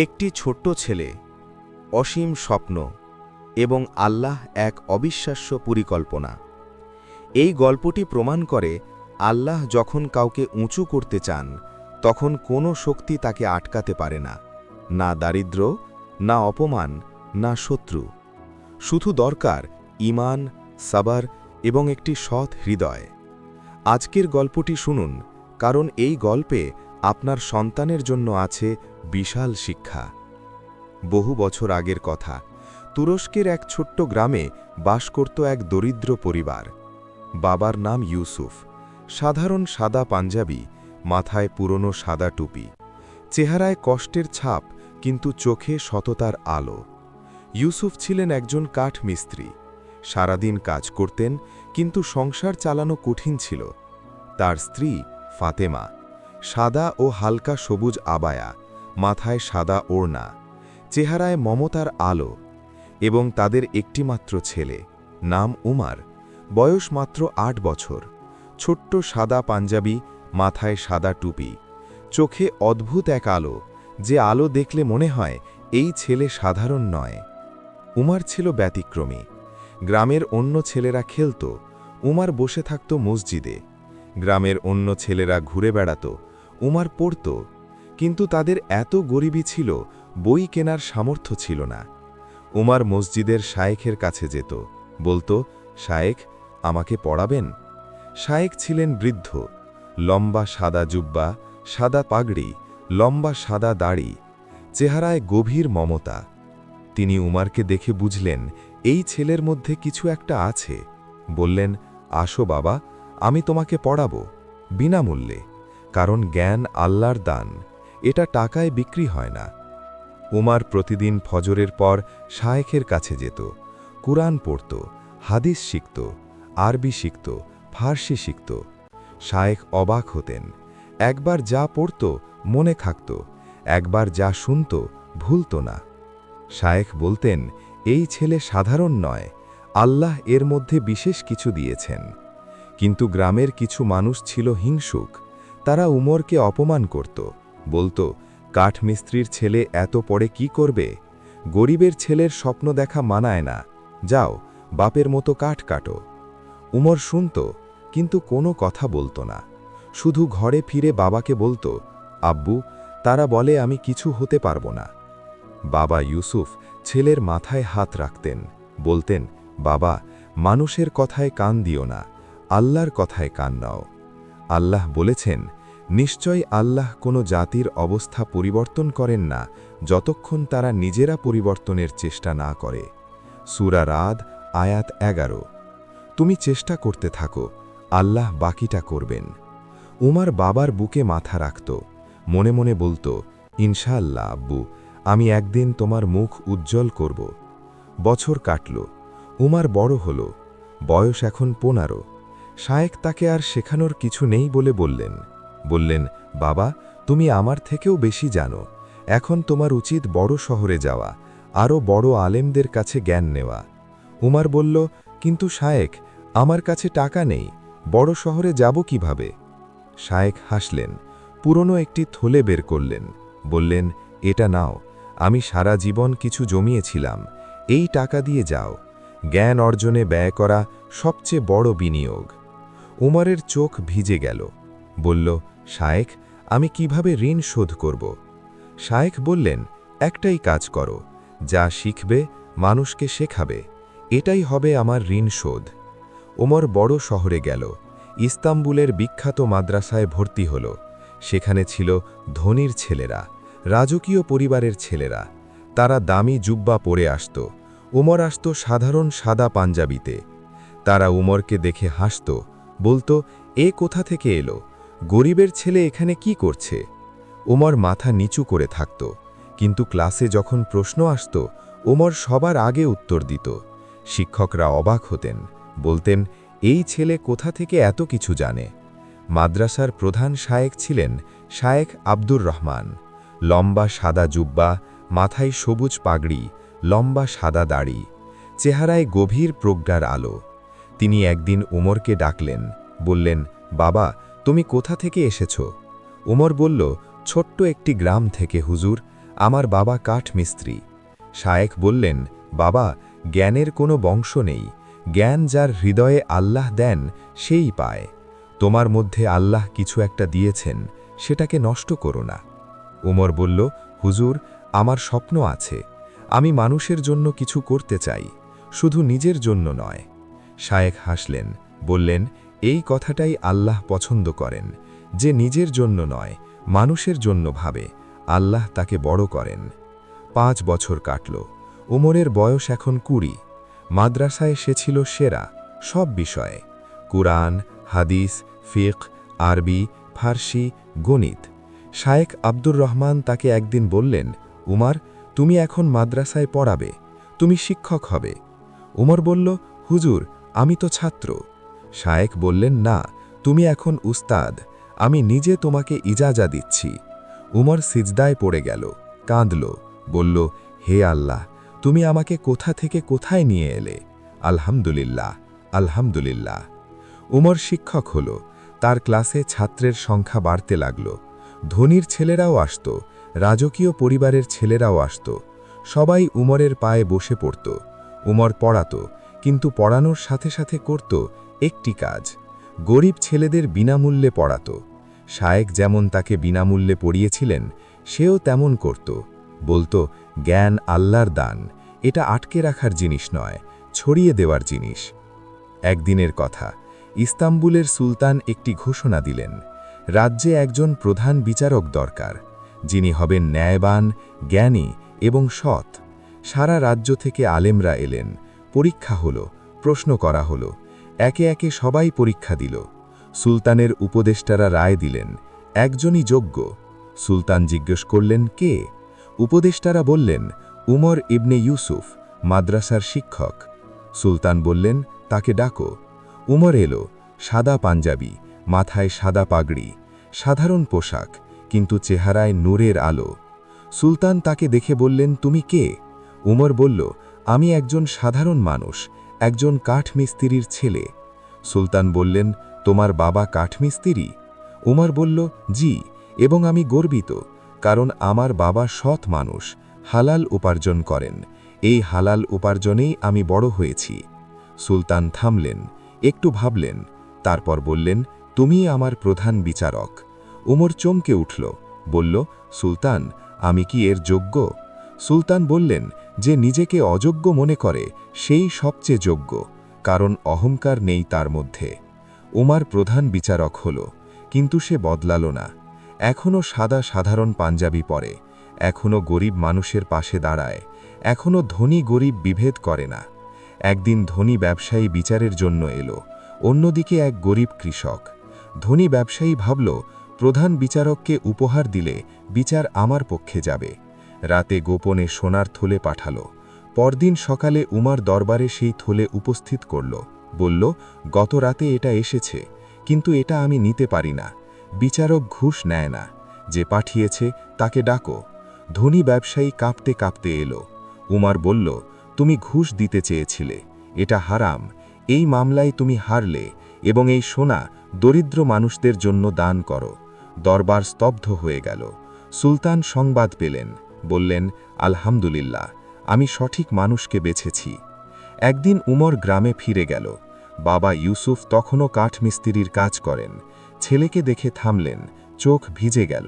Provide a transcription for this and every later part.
একটি ছোট্ট ছেলে, অসীম স্বপ্ন এবং আল্লাহ এক অবিশ্বাস্য পরিকল্পনা। এই গল্পটি প্রমাণ করে আল্লাহ যখন কাউকে উঁচু করতে চান তখন কোনো শক্তি তাকে আটকাতে পারে না, না দারিদ্র্য, না অপমান, না শত্রু। শুধু দরকার ঈমান, সাবর এবং একটি সৎ হৃদয়। আজকের গল্পটি শুনুন, কারণ এই গল্পে আপনার সন্তানের জন্য আছে বিশাল শিক্ষা। বহু বছর আগের কথা, তুরস্কের এক ছোট্ট গ্রামে বাস করত এক দরিদ্র পরিবার। বাবার নাম ইউসুফ, সাধারণ সাদা পাঞ্জাবি, মাথায় পুরনো সাদা টুপি, চেহারায় কষ্টের ছাপ কিন্তু চোখে সততার আলো। ইউসুফ ছিলেন একজন কাঠ মিস্ত্রি। সারাদিন কাজ করতেন, কিন্তু সংসার চালানো কঠিন ছিল। তার স্ত্রী ফাতেমা, সাদা ও হালকা সবুজ আবায়া, মাথায় সাদা ওড়না, চেহারায় মমতার আলো, এবং তাদের একটিমাত্র ছেলে, নাম উমার, বয়স মাত্র ৮ বছর। ছোট্ট সাদা পাঞ্জাবি, মাথায় সাদা টুপি, চোখে অদ্ভুত এক আলো, যে আলো দেখলে মনে হয় এই ছেলে সাধারণ নয়। উমার ছিল ব্যতিক্রমী। গ্রামের অন্য ছেলেরা খেলত, উমার বসে থাকত মসজিদে। গ্রামের অন্য ছেলেরা ঘুরে বেড়াত, উমার পড়ত। কিন্তু তাদের এত গরিবী ছিল, বই কেনার সামর্থ্য ছিল না। উমার মসজিদের শায়েখের কাছে যেত, বলতো, শায়েখ, আমাকে পড়াবেন? শায়েখ ছিলেন বৃদ্ধ, লম্বা সাদা জুব্বা, সাদা পাগড়ি, লম্বা সাদা দাড়ি, চেহারায় গভীর মমতা। তিনি উমারকে দেখে বুঝলেন এই ছেলের মধ্যে কিছু একটা আছে। বললেন, আসো বাবা, আমি তোমাকে পড়াবো, বিনামূল্যে, কারণ জ্ঞান আল্লাহর দান, এটা টাকায় বিক্রি হয় না। উমার প্রতিদিন ফজরের পর শায়েখের কাছে যেত, কুরআন পড়ত, হাদিস শিখত, আরবি শিখত, ফার্সি শিখত। শায়েখ অবাক হতেন। একবার যা পড়ত মনে থাকত, একবার যা শুনত ভুলত না। শায়েখ বলতেন, এই ছেলে সাধারণ নয়, আল্লাহ এর মধ্যে বিশেষ কিছু দিয়েছেন। কিন্তু গ্রামের কিছু মানুষ ছিল হিংসুক। তারা উমরকে অপমান করত, বলতো, কাঠমিস্ত্রির ছেলে এত পড়ে কি করবে? গরিবের ছেলের স্বপ্ন দেখা মানায় না, যাও বাপের মতো কাঠ কাটো। উমর শুনত, কিন্তু কোনো কথা বলতো না। শুধু ঘরে ফিরে বাবাকে বলতো, আব্বু, তারা বলে আমি কিছু হতে পারবো না। বাবা ইউসুফ ছেলের মাথায় হাত রাখতেন, বলতেন, বাবা, মানুষের কথায় কান দিও না, আল্লাহর কথায় কান নাও। আল্লাহ বলেছেন, নিশ্চয় আল্লাহ কোনো জাতির অবস্থা পরিবর্তন করেন না যতক্ষণ তারা নিজেরা পরিবর্তনের চেষ্টা না করে। সূরা রাদ, আয়াত 11। তুমি চেষ্টা করতে থাকো, আল্লাহ বাকিটা করবেন। উমার বাবার বুকে মাথা রাখত, মনে মনে বলতো, ইনশাআল্লাহ আব্বু, আমি একদিন তোমার মুখ উজ্জ্বল করব। বছর কাটল, উমার বড় হল, বয়স এখন 15। শায়েখ তাকে আর শেখানোর কিছু নেই বলে বললেন, বাবা, তুমি আমার থেকেও বেশি জানো, এখন তোমার উচিত বড় শহরে যাওয়া, আরও বড় আলেমদের কাছে জ্ঞান নেওয়া। উমার বলল, কিন্তু শায়েখ, আমার কাছে টাকা নেই, বড় শহরে যাব কিভাবে? শায়েখ হাসলেন, পুরনো একটি থলে বের করলেন, বললেন, এটা নাও, আমি সারা জীবন কিছু জমিয়েছিলাম, এই টাকা দিয়ে যাও। জ্ঞান অর্জনে ব্যয় করা সবচেয়ে বড় বিনিয়োগ। উমরের চোখ ভিজে গেল, বলল, শায়েখ, আমি কিভাবে ঋণ শোধ করব? শায়েখ বললেন, একটাই কাজ করো, যা শিখবে মানুষকে শেখাবে, এটাই হবে আমার ঋণ শোধ। উমর বড় শহরে গেল, ইস্তাম্বুলের বিখ্যাত মাদ্রাসায় ভর্তি হল। সেখানে ছিল ধনীর ছেলেরা, রাজকীয় পরিবারের ছেলেরা। তারা দামি জুব্বা পরে আসত, উমর আসত সাধারণ সাদা পাঞ্জাবিতে। তারা উমরকে দেখে হাসত, বলতো, এ কোথা থেকে এলো? গরিবের ছেলে এখানে কি করছে? উমর মাথা নিচু করে থাকত, কিন্তু ক্লাসে যখন প্রশ্ন আসত উমর সবার আগে উত্তর দিত। শিক্ষকরা অবাক হতেন, বলতেন, এই ছেলে কোথা থেকে এত কিছু জানে? মাদ্রাসার প্রধান শায়েখ ছিলেন শায়েখ আব্দুর রহমান। লম্বা সাদা জুব্বা, মাথায় সবুজ পাগড়ি, লম্বা সাদা দাড়ি, চেহারায় গভীর প্রজ্ঞার আলো। তিনি একদিন উমরকে ডাকলেন, বললেন, বাবা, তুমি কোথা থেকে এসেছ? উমর বলল, ছোট্ট একটি গ্রাম থেকে হুজুর, আমার বাবা কাঠ মিস্ত্রি। শায়েখ বললেন, বাবা, জ্ঞানের কোনো বংশ নেই। জ্ঞান যার হৃদয়ে আল্লাহ দেন সেই পায়। তোমার মধ্যে আল্লাহ কিছু একটা দিয়েছেন, সেটাকে নষ্ট করো না। উমর বলল, হুজুর, আমার স্বপ্ন আছে। আমি মানুষের জন্য কিছু করতে চাই, শুধু নিজের জন্য নয়। শায়েখ হাসলেন, বললেন, এই কথাটাই আল্লাহ পছন্দ করেন, যে নিজের জন্য নয়, মানুষের জন্য ভাবে, আল্লাহ তাকে বড় করেন। 5 বছর কাটল। উমরের বয়স এখন 20। মাদ্রাসায় সে ছিল সেরা, সব বিষয়ে, কুরআন, হাদিস, ফিকহ, আরবি, ফার্সি, গণিত। শায়েখ আব্দুর রহমান তাকে একদিন বললেন, উমর, তুমি এখন মাদ্রাসায় পড়াবে, তুমি শিক্ষক হবে। উমর বলল, হুজুর, আমি তো ছাত্র। শায়েখ বললেন, না, তুমি এখন উস্তাদ, আমি নিজে তোমাকে ইজাজা দিচ্ছি। উমর সিজদায় পড়ে গেল, কাঁদল, বলল, হে আল্লাহ, তুমি আমাকে কোথা থেকে কোথায় নিয়ে এলে। আলহামদুলিল্লাহ, আলহামদুলিল্লাহ। উমর শিক্ষক হল। তার ক্লাসে ছাত্রের সংখ্যা বাড়তে লাগল। ধনীর ছেলেরাও আসত, রাজকীয় পরিবারের ছেলেরাও আসত। সবাই উমরের পায়ে বসে পড়ত। উমর পড়াত, কিন্তু পড়ানোর সাথে সাথে করত একটি কাজ, গরিব ছেলেদের বিনামূল্যে পড়াত। শায়েখ যেমন তাকে বিনামূল্যে পড়িয়েছিলেন, সেও তেমন করত। বলতো, জ্ঞান আল্লাহর দান, এটা আটকে রাখার জিনিস নয়, ছড়িয়ে দেওয়ার জিনিস। একদিনের কথা, ইস্তাম্বুলের সুলতান একটি ঘোষণা দিলেন, রাজ্যে একজন প্রধান বিচারক দরকার, যিনি হবেন ন্যায়বান, জ্ঞানী এবং সৎ। সারা রাজ্য থেকে আলেমরা এলেন, পরীক্ষা হলো, প্রশ্ন করা হলো, একে একে সবাই পরীক্ষা দিল। সুলতানের উপদেষ্টারা রায় দিলেন, একজনই যোগ্য। সুলতান জিজ্ঞেস করলেন, কে? উপদেষ্টারা বললেন, উমর ইবনে ইউসুফ, মাদ্রাসার শিক্ষক। সুলতান বললেন, তাকে ডাকো। উমর এলো, সাদা পাঞ্জাবি, মাথায় সাদা পাগড়ি, সাধারণ পোশাক, কিন্তু চেহারায় নূরের আলো। সুলতান তাকে দেখে বললেন, তুমি কে? উমর বলল, আমি একজন সাধারণ মানুষ, একজন কাঠমিস্ত্রির ছেলে। সুলতান বললেন, তোমার বাবা কাঠমিস্ত্রি? উমর বলল, জি, এবং আমি গর্বিত, কারণ আমার বাবা সৎ মানুষ, হালাল উপার্জন করেন। এই হালাল উপার্জনেই আমি বড় হয়েছি। সুলতান থামলেন, একটু ভাবলেন, তারপর বললেন, তুমিই আমার প্রধান বিচারক। উমর চমকে উঠল, বলল, সুলতান, আমি কি এর যোগ্য? সুলতান বললেন, যে নিজেকে অযোগ্য মনে করে সেই সবচেয়ে যোগ্য, কারণ অহংকার নেই তার মধ্যে। উমর প্রধান বিচারক হল, কিন্তু সে বদলাল না। এখনও সাদা সাধারণ পাঞ্জাবি পরে, এখনও গরিব মানুষের পাশে দাঁড়ায়, এখনও ধনী গরিব বিভেদ করে না। একদিন ধনী ব্যবসায়ী বিচারের জন্য এলো, অন্যদিকে এক গরিব কৃষক। ধনী ব্যবসায়ী ভাবল, প্রধান বিচারককে উপহার দিলে বিচার আমার পক্ষে যাবে। রাতে গোপনে সোনার থলে পাঠালো। পরদিন সকালে উমর দরবারে সেই থলে উপস্থিত করল, বলল, গত রাতে এটা এসেছে, কিন্তু এটা আমি নিতে পারি না। বিচারক ঘুষ নেয় না, যে পাঠিয়েছে তাকে ডাকো। ধনী ব্যবসায়ী কাঁপতে কাঁপতে এলো। উমর বলল, তুমি ঘুষ দিতে চেয়েছিলে, এটা হারাম, এই মামলায় তুমি হারলে, এবং এই সোনা দরিদ্র মানুষদের জন্য দান করো। দরবার স্তব্ধ হয়ে গেল। সুলতান সংবাদ পেলেন, বললেন, আলহামদুলিল্লাহ, আমি সঠিক মানুষকে বেছেছি। একদিন উমর গ্রামে ফিরে গেল। বাবা ইউসুফ তখনও কাঠমিস্ত্রির কাজ করেন। ছেলেকে দেখে থামলেন, চোখ ভিজে গেল।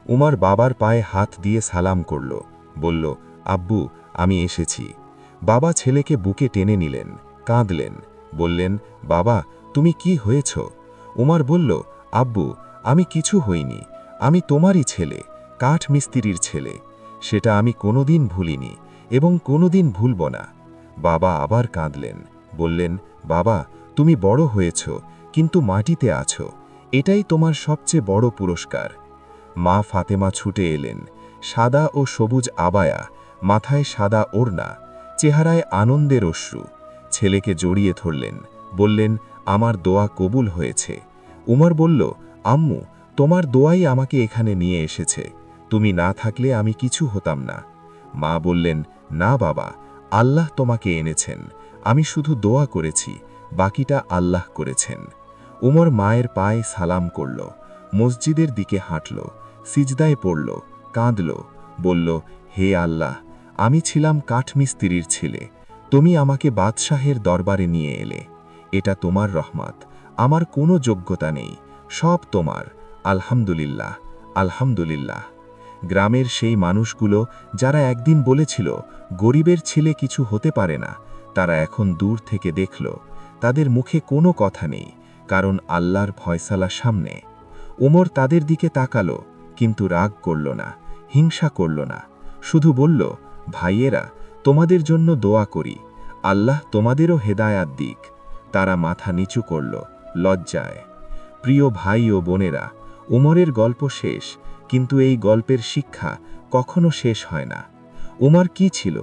উমর বাবার পায়ে হাত দিয়ে সালাম করল, বলল, আব্বু, আমি এসেছি। বাবা ছেলেকে বুকে টেনে নিলেন, কাঁদলেন, বললেন, বাবা, তুমি কি হয়েছ? উমর বলল, আব্বু, আমি কিছু হইনি, আমি তোমারই ছেলে, কাঠমিস্ত্রির ছেলে। সেটা আমি কোনোদিন ভুলিনি এবং কোনোদিন ভুলব না। বাবা আবার কাঁদলেন, বললেন, বাবা, তুমি বড় হয়েছ, কিন্তু মাটিতে আছো, এটাই তোমার সবচেয়ে বড় পুরস্কার। মা ফাতেমা ছুটে এলেন, সাদা ও সবুজ আবায়া, মাথায় সাদা ওড়না, চেহারায় আনন্দের অশ্রু। ছেলেকে জড়িয়ে ধরলেন, বললেন, আমার দোয়া কবুল হয়েছে। উমর বলল, আম্মু, তোমার দোয়াই আমাকে এখানে নিয়ে এসেছে, তুমি না থাকলে আমি কিছু হতাম না। মা বললেন, না বাবা, আল্লাহ তোমাকে এনেছেন, আমি শুধু দোয়া করেছি, বাকিটা আল্লাহ করেছেন। উমর মায়ের পায়ে সালাম করল, মসজিদের দিকে হাঁটল, সিজদায় পড়ল, কাঁদল। বলল, হে আল্লাহ, আমি ছিলাম কাঠমিস্ত্রির ছেলে, তুমি আমাকে বাদশাহের দরবারে নিয়ে এলে। এটা তোমার রহমত, আমার কোনো যোগ্যতা নেই, সব তোমার। আলহামদুলিল্লাহ, আলহামদুলিল্লাহ। গ্রামের সেই মানুষগুলো যারা একদিন বলেছিল গরিবের ছেলে কিছু হতে পারে না, তারা এখন দূর থেকে দেখল তাদের মুখে কোনো কথা নেই, কারণ আল্লাহর ফয়সালা সামনে। ওমর তাদের দিকে তাকালো, কিন্তু রাগ করল না, হিংসা করল না, শুধু বলল, ভাইয়েরা, তোমাদের জন্য দোয়া করি, আল্লাহ তোমাদেরও হেদায়াত দিক। তারা মাথা নিচু করল লজ্জায়। প্রিয় ভাই ও বোনেরা, উমরের গল্প শেষ, কিন্তু এই গল্পের শিক্ষা কখনো শেষ হয় না। উমর কি ছিল?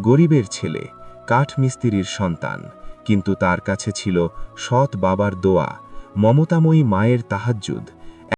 গরিবের ছেলে, কাঠমিস্ত্রির সন্তান, কিন্তু তার কাছে ছিল সৎ বাবার দোয়া, মমতাময়ী মায়ের তাহাজ্জুদ